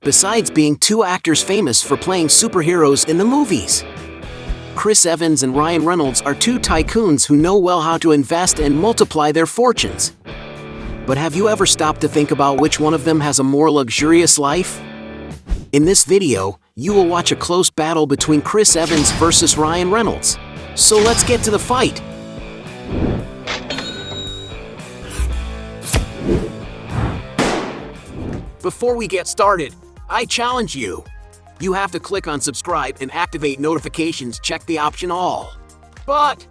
besides being two actors famous for playing superheroes in the movies. Chris Evans and Ryan Reynolds are two tycoons who know well how to invest and multiply their fortunes. But have you ever stopped to think about which one of them has a more luxurious life? In this video, you will watch a close battle between Chris Evans versus Ryan Reynolds. So let's get to the fight. Before we get started, I challenge you. You have to click on subscribe and activate notifications, check the option all. But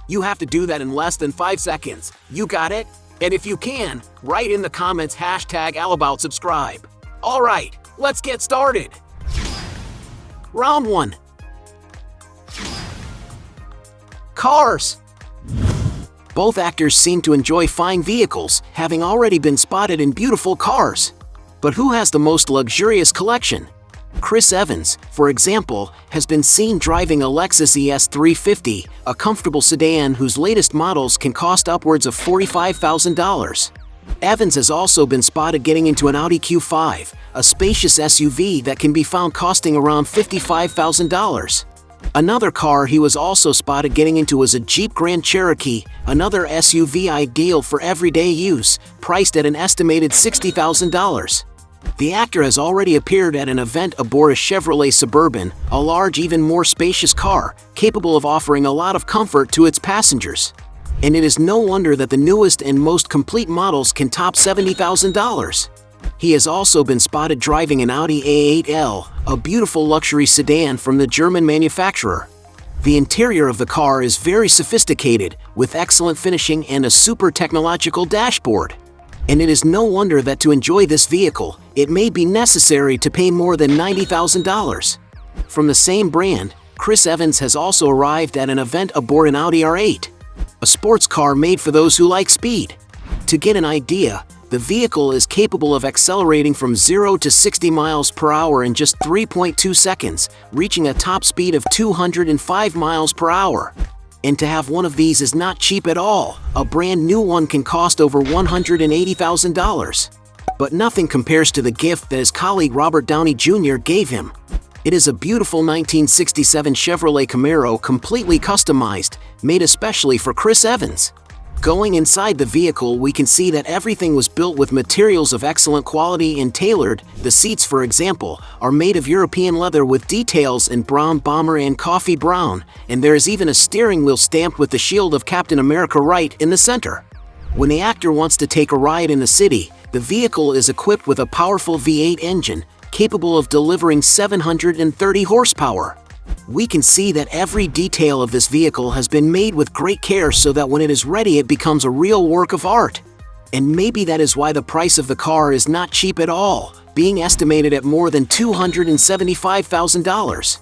you have to do that in less than 5 seconds. You got it? And if you can, write in the comments #allaboutSubscribe. Alright, let's get started. Round 1. Cars. Both actors seem to enjoy fine vehicles, having already been spotted in beautiful cars. But who has the most luxurious collection? Chris Evans, for example, has been seen driving a Lexus ES350, a comfortable sedan whose latest models can cost upwards of $45,000. Evans has also been spotted getting into an Audi Q5, a spacious SUV that can be found costing around $55,000. Another car he was also spotted getting into was a Jeep Grand Cherokee, another SUV ideal for everyday use, priced at an estimated $60,000. The actor has already appeared at an event aboard a Chevrolet Suburban, a large, even more spacious car, capable of offering a lot of comfort to its passengers. And it is no wonder that the newest and most complete models can top $70,000. He has also been spotted driving an Audi A8L, a beautiful luxury sedan from the German manufacturer. The interior of the car is very sophisticated, with excellent finishing and a super technological dashboard. And it is no wonder that to enjoy this vehicle, it may be necessary to pay more than $90,000. From the same brand, Chris Evans has also arrived at an event aboard an Audi R8, a sports car made for those who like speed. To get an idea, the vehicle is capable of accelerating from 0 to 60 miles per hour in just 3.2 seconds, reaching a top speed of 205 miles per hour. And to have one of these is not cheap at all. A brand new one can cost over $180,000. But nothing compares to the gift that his colleague Robert Downey Jr. gave him. It is a beautiful 1967 Chevrolet Camaro, completely customized, made especially for Chris Evans. Going inside the vehicle, we can see that everything was built with materials of excellent quality and tailored. The seats, for example, are made of European leather with details in brown bomber and coffee brown, and there is even a steering wheel stamped with the shield of Captain America right in the center. When the actor wants to take a ride in the city, the vehicle is equipped with a powerful V8 engine, capable of delivering 730 horsepower. We can see that every detail of this vehicle has been made with great care so that when it is ready it becomes a real work of art. And maybe that is why the price of the car is not cheap at all, being estimated at more than $275,000.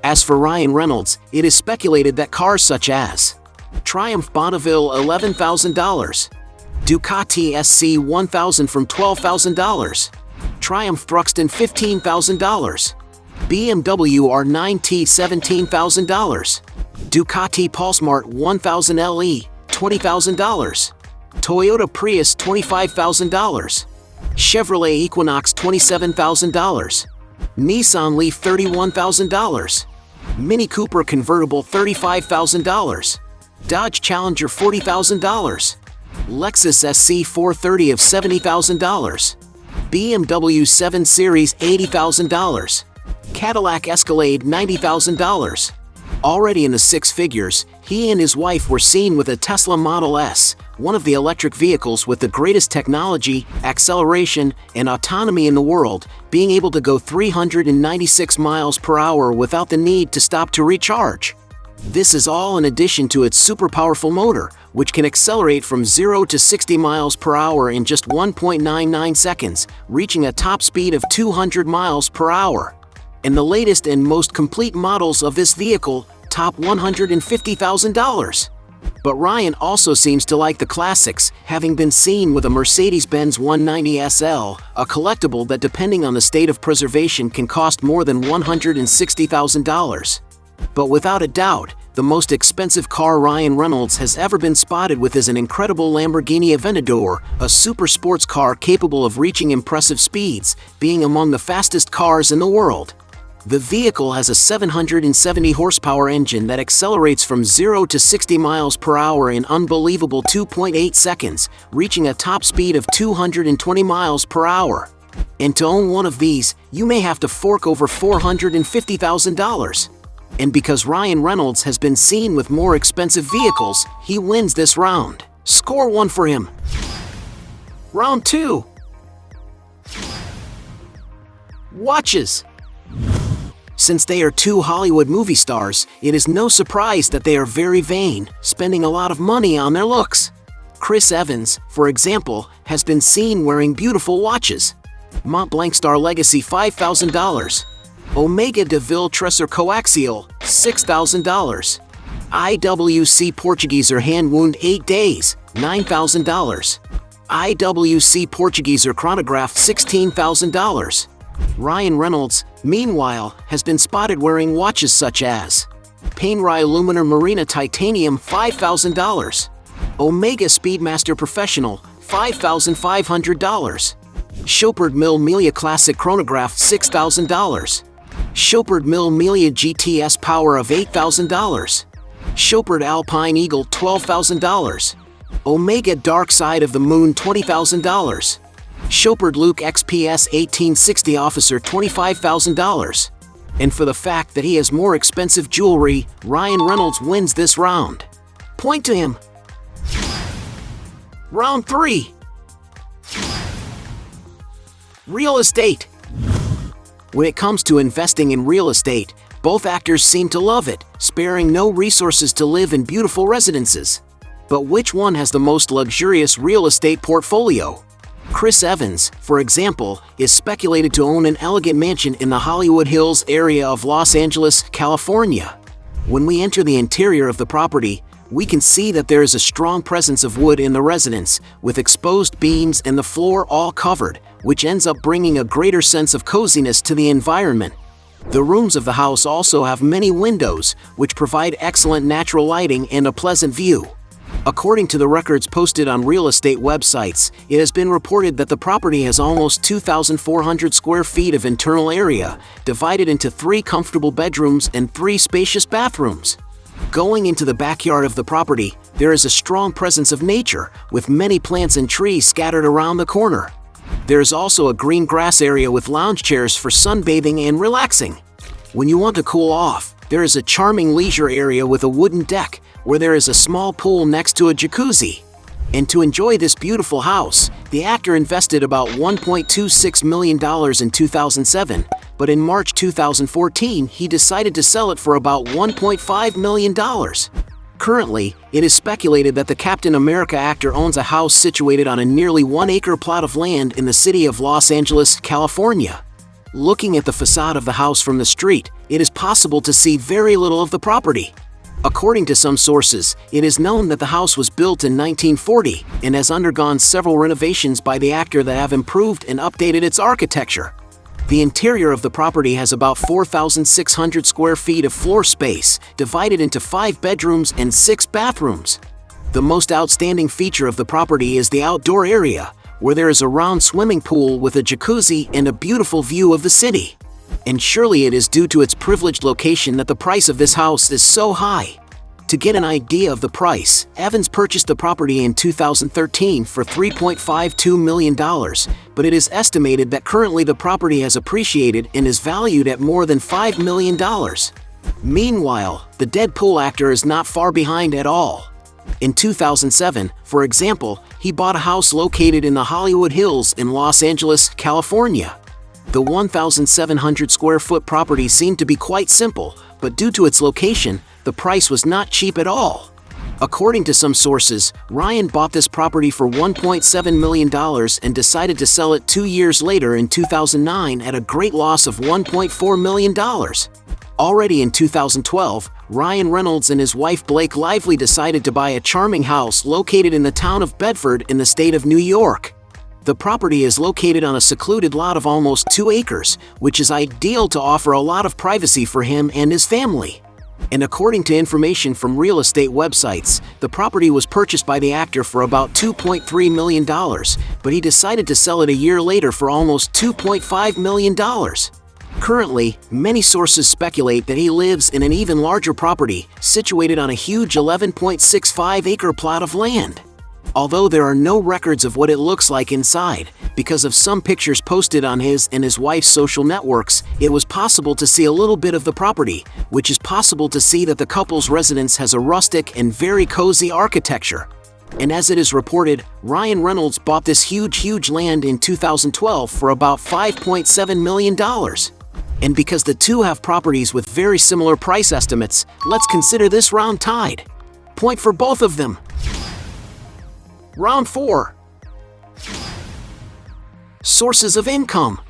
As for Ryan Reynolds, it is speculated that cars such as Triumph Bonneville $11,000, Ducati SC 1000 from $12,000, Triumph Thruxton $15,000, BMW R9T $17,000, Ducati Pulsmart 1000 LE $20,000, Toyota Prius $25,000, Chevrolet Equinox $27,000, Nissan Leaf $31,000, Mini Cooper convertible $35,000, Dodge Challenger $40,000, Lexus SC 430 of $70,000, BMW 7 Series $80,000, Cadillac Escalade $90,000. Already in the six figures, he and his wife were seen with a Tesla Model S, one of the electric vehicles with the greatest technology, acceleration, and autonomy in the world, being able to go 396 miles per hour without the need to stop to recharge. This is all in addition to its super powerful motor, which can accelerate from 0 to 60 miles per hour in just 1.99 seconds, reaching a top speed of 200 miles per hour. And the latest and most complete models of this vehicle top $150,000. But Ryan also seems to like the classics, having been seen with a Mercedes-Benz 190 SL, a collectible that, depending on the state of preservation, can cost more than $160,000. But without a doubt, The most expensive car Ryan Reynolds has ever been spotted with is an incredible Lamborghini Aventador, a super sports car capable of reaching impressive speeds, being among the fastest cars in the world. The vehicle has a 770 horsepower engine that accelerates from 0 to 60 miles per hour in unbelievable 2.8 seconds, reaching a top speed of 220 miles per hour. And to own one of these, you may have to fork over $450,000. And because Ryan Reynolds has been seen with more expensive vehicles, he wins this round. Score 1 for him. Round 2. Watches. Since they are two Hollywood movie stars, it is no surprise that they are very vain, spending a lot of money on their looks. Chris Evans, for example, has been seen wearing beautiful watches. Montblanc Star Legacy $5,000. Omega de Ville Tresor Coaxial $6,000. IWC Portugueser Hand Wound 8 Days $9,000. IWC Portugueser Chronograph $16,000. Ryan Reynolds, meanwhile, has been spotted wearing watches such as Panerai Luminar Marina Titanium $5,000. Omega Speedmaster Professional $5,500. Chopard Mill Melia Classic Chronograph $6,000. Chopard Mill Melia GTS Power of $8,000. Chopard Alpine Eagle $12,000. Omega Dark Side of the Moon $20,000. Chopard Luke XPS 1860 Officer $25,000. And for the fact that he has more expensive jewelry, Ryan Reynolds wins this round. Point to him. Round 3. Real estate. When it comes to investing in real estate, both actors seem to love it, sparing no resources to live in beautiful residences. But which one has the most luxurious real estate portfolio? Chris Evans, for example, is speculated to own an elegant mansion in the Hollywood Hills area of Los Angeles, California. When we enter the interior of the property, we can see that there is a strong presence of wood in the residence, with exposed beams and the floor all covered, which ends up bringing a greater sense of coziness to the environment. The rooms of the house also have many windows, which provide excellent natural lighting and a pleasant view. According to the records posted on real estate websites, it has been reported that the property has almost 2,400 square feet of internal area, divided into 3 comfortable bedrooms and 3 spacious bathrooms. Going into the backyard of the property, there is a strong presence of nature, with many plants and trees scattered around the corner. There is also a green grass area with lounge chairs for sunbathing and relaxing. When you want to cool off, there is a charming leisure area with a wooden deck, where there is a small pool next to a jacuzzi. And to enjoy this beautiful house, the actor invested about $1.26 million in 2007, but in March 2014 he decided to sell it for about $1.5 million. Currently, it is speculated that the Captain America actor owns a house situated on a nearly 1-acre plot of land in the city of Los Angeles, California. Looking at the facade of the house from the street, it is possible to see very little of the property. According to some sources, it is known that the house was built in 1940 and has undergone several renovations by the actor that have improved and updated its architecture. The interior of the property has about 4,600 square feet of floor space, divided into 5 bedrooms and 6 bathrooms. The most outstanding feature of the property is the outdoor area, where there is a round swimming pool with a jacuzzi and a beautiful view of the city. And surely it is due to its privileged location that the price of this house is so high. To get an idea of the price, Evans purchased the property in 2013 for $3.52 million, but it is estimated that currently the property has appreciated and is valued at more than $5 million. Meanwhile, the Deadpool actor is not far behind at all. In 2007, for example, he bought a house located in the Hollywood Hills in Los Angeles, California. The 1,700 square foot property seemed to be quite simple, but due to its location, the price was not cheap at all. According to some sources, Ryan bought this property for $1.7 million and decided to sell it 2 years later in 2009 at a great loss of $1.4 million. Already in 2012, Ryan Reynolds and his wife Blake Lively decided to buy a charming house located in the town of Bedford in the state of New York. The property is located on a secluded lot of almost 2 acres, which is ideal to offer a lot of privacy for him and his family. And according to information from real estate websites, the property was purchased by the actor for about $2.3 million, but he decided to sell it a year later for almost $2.5 million. Currently, many sources speculate that he lives in an even larger property, situated on a huge 11.65-acre plot of land. Although there are no records of what it looks like inside, because of some pictures posted on his and his wife's social networks, it was possible to see a little bit of the property, which is possible to see that the couple's residence has a rustic and very cozy architecture. And as it is reported, Ryan Reynolds bought this huge land in 2012 for about $5.7 million. And because the two have properties with very similar price estimates, let's consider this round tied. Point for both of them. Round 4. Sources of income.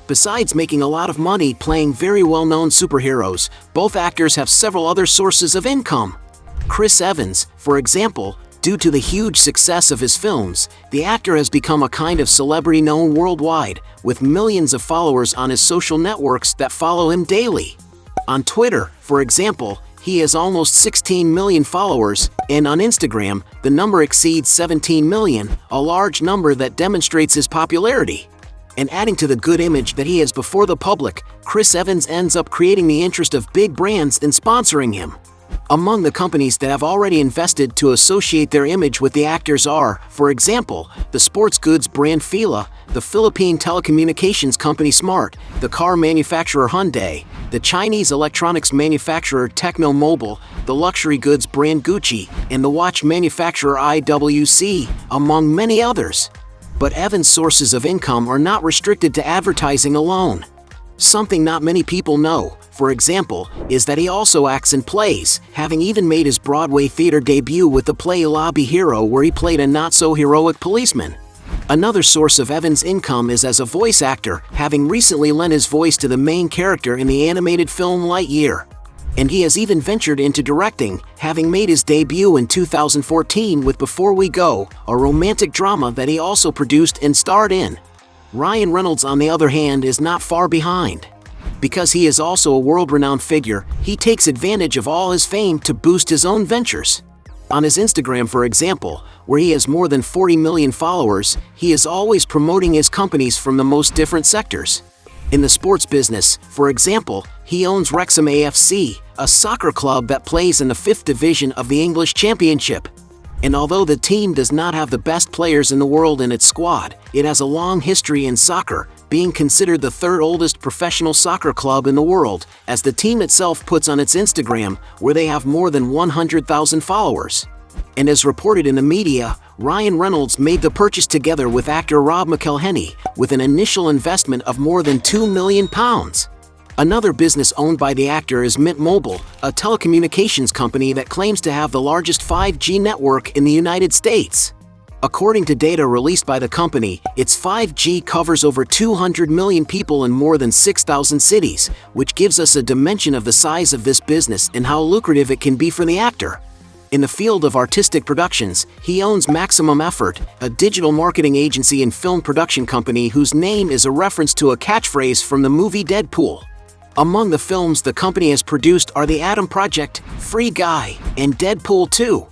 Besides making a lot of money playing very well-known superheroes, both actors have several other sources of income. Chris Evans, for example, due to the huge success of his films, the actor has become a kind of celebrity known worldwide, with millions of followers on his social networks that follow him daily. On Twitter, for example, he has almost 16 million followers, and on Instagram, the number exceeds 17 million, a large number that demonstrates his popularity. And adding to the good image that he has before the public, Chris Evans ends up creating the interest of big brands in sponsoring him. Among the companies that have already invested to associate their image with the actors are, for example, the sports goods brand Fila, the Philippine telecommunications company Smart, the car manufacturer Hyundai, the Chinese electronics manufacturer Tecno Mobile, the luxury goods brand Gucci, and the watch manufacturer IWC, among many others. But Evans' sources of income are not restricted to advertising alone. Something not many people know, for example, is that he also acts in plays, having even made his Broadway theater debut with the play Lobby Hero, where he played a not-so-heroic policeman. Another source of Evans' income is as a voice actor, having recently lent his voice to the main character in the animated film Lightyear. And he has even ventured into directing, having made his debut in 2014 with Before We Go, a romantic drama that he also produced and starred in. Ryan Reynolds, on the other hand, is not far behind. Because he is also a world-renowned figure, he takes advantage of all his fame to boost his own ventures. On his Instagram, for example, where he has more than 40 million followers, he is always promoting his companies from the most different sectors. In the sports business, for example, he owns Wrexham AFC, a soccer club that plays in the 5th division of the English Championship. And although the team does not have the best players in the world in its squad, it has a long history in soccer, being considered the 3rd oldest professional soccer club in the world, as the team itself puts on its Instagram, where they have more than 100,000 followers. And as reported in the media, Ryan Reynolds made the purchase together with actor Rob McElhenney, with an initial investment of more than £2 million. Another business owned by the actor is Mint Mobile, a telecommunications company that claims to have the largest 5G network in the United States. According to data released by the company, its 5G covers over 200 million people in more than 6,000 cities, which gives us a dimension of the size of this business and how lucrative it can be for the actor. In the field of artistic productions, he owns Maximum Effort, a digital marketing agency and film production company whose name is a reference to a catchphrase from the movie Deadpool. Among the films the company has produced are The Atom Project, Free Guy, and Deadpool 2.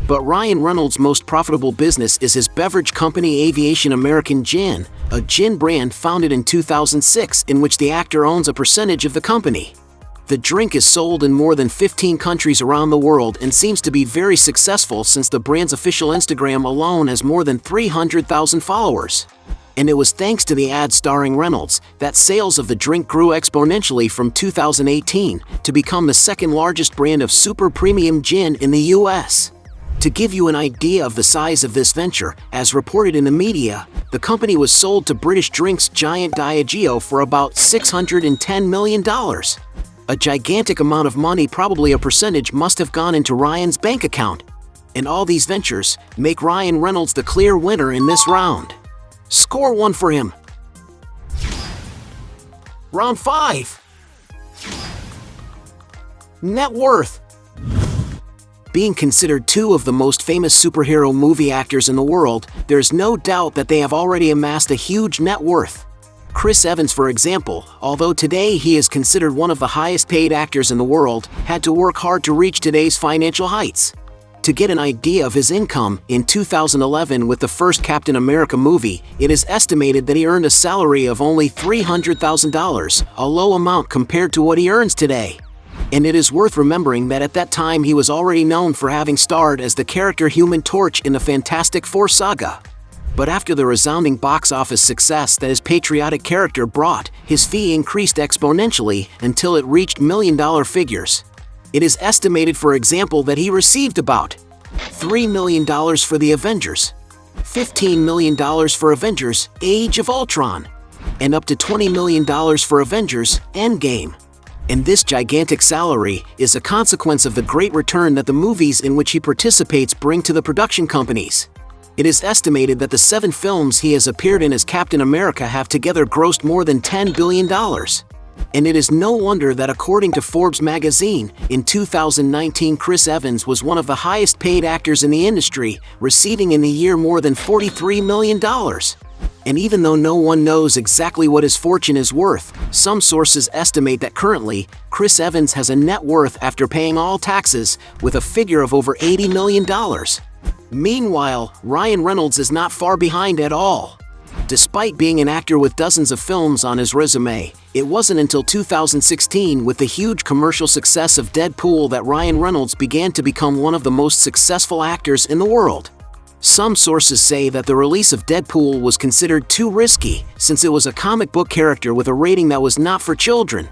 But Ryan Reynolds' most profitable business is his beverage company Aviation American Gin, a gin brand founded in 2006 in which the actor owns a percentage of the company. The drink is sold in more than 15 countries around the world and seems to be very successful, since the brand's official Instagram alone has more than 300,000 followers. And it was thanks to the ad starring Reynolds that sales of the drink grew exponentially from 2018 to become the 2nd largest brand of super premium gin in the US. To give you an idea of the size of this venture, as reported in the media, the company was sold to British drinks giant Diageo for about $610 million. A gigantic amount of money, probably a percentage, must have gone into Ryan's bank account. And all these ventures make Ryan Reynolds the clear winner in this round. Score 1 for him. Round 5. Net worth. Being considered two of the most famous superhero movie actors in the world, there's no doubt that they have already amassed a huge net worth. Chris Evans, for example, although today he is considered one of the highest paid actors in the world, had to work hard to reach today's financial heights. To get an idea of his income, in 2011 with the first Captain America movie, it is estimated that he earned a salary of only $300,000, a low amount compared to what he earns today. And it is worth remembering that at that time he was already known for having starred as the character Human Torch in the Fantastic Four saga. But after the resounding box office success that his patriotic character brought, his fee increased exponentially until it reached million-dollar figures. It is estimated, for example, that he received about $3 million for the Avengers, $15 million for Avengers: Age of Ultron, and up to $20 million for Avengers: Endgame. And this gigantic salary is a consequence of the great return that the movies in which he participates bring to the production companies. It is estimated that the 7 films he has appeared in as Captain America have together grossed more than $10 billion. And it is no wonder that, according to Forbes magazine, in 2019 Chris Evans was one of the highest paid actors in the industry, receiving in the year more than $43 million. And even though no one knows exactly what his fortune is worth, some sources estimate that currently, Chris Evans has a net worth after paying all taxes with a figure of over $80 million. Meanwhile, Ryan Reynolds is not far behind at all. Despite being an actor with dozens of films on his resume, it wasn't until 2016 with the huge commercial success of Deadpool that Ryan Reynolds began to become one of the most successful actors in the world. Some sources say that the release of Deadpool was considered too risky, since it was a comic book character with a rating that was not for children.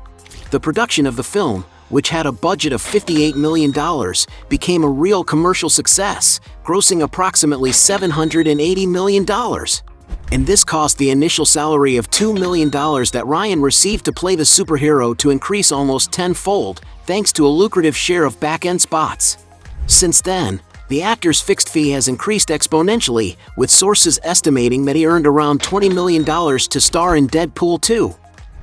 The production of the film, which had a budget of $58 million, became a real commercial success, grossing approximately $780 million. And this caused the initial salary of $2 million that Ryan received to play the superhero to increase almost tenfold, thanks to a lucrative share of back-end spots. Since then, the actor's fixed fee has increased exponentially, with sources estimating that he earned around $20 million to star in Deadpool 2.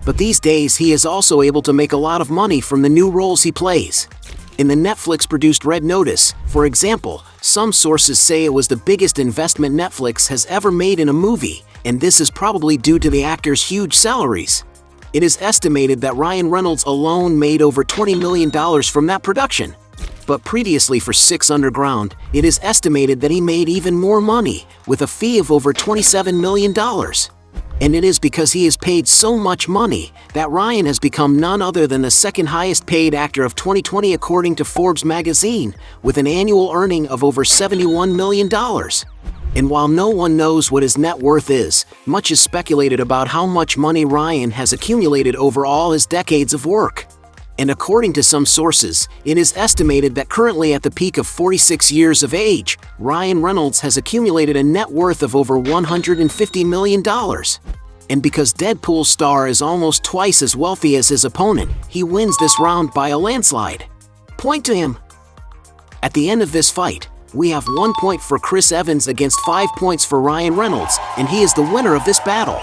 But these days he is also able to make a lot of money from the new roles he plays. In the Netflix-produced Red Notice, for example, some sources say it was the biggest investment Netflix has ever made in a movie, and this is probably due to the actor's huge salaries. It is estimated that Ryan Reynolds alone made over $20 million from that production. But previously for Six Underground, it is estimated that he made even more money, with a fee of over $27 million. And it is because he is paid so much money that Ryan has become none other than the second highest paid actor of 2020 according to Forbes magazine, with an annual earning of over $71 million. And while no one knows what his net worth is, much is speculated about how much money Ryan has accumulated over all his decades of work. And according to some sources, it is estimated that currently at the peak of 46 years of age, Ryan Reynolds has accumulated a net worth of over $150 million. And because Deadpool's star is almost twice as wealthy as his opponent, he wins this round by a landslide. Point to him. At the end of this fight, we have 1 point for Chris Evans against 5 points for Ryan Reynolds, and he is the winner of this battle.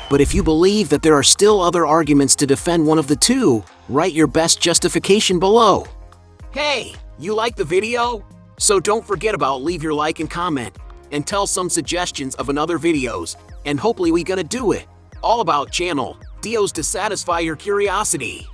But if you believe that there are still other arguments to defend one of the two, write your best justification below. Hey, you like the video? So don't forget about leave your like and comment, and tell some suggestions of another videos, and hopefully we gonna do it. All about channel, Dios to satisfy your curiosity.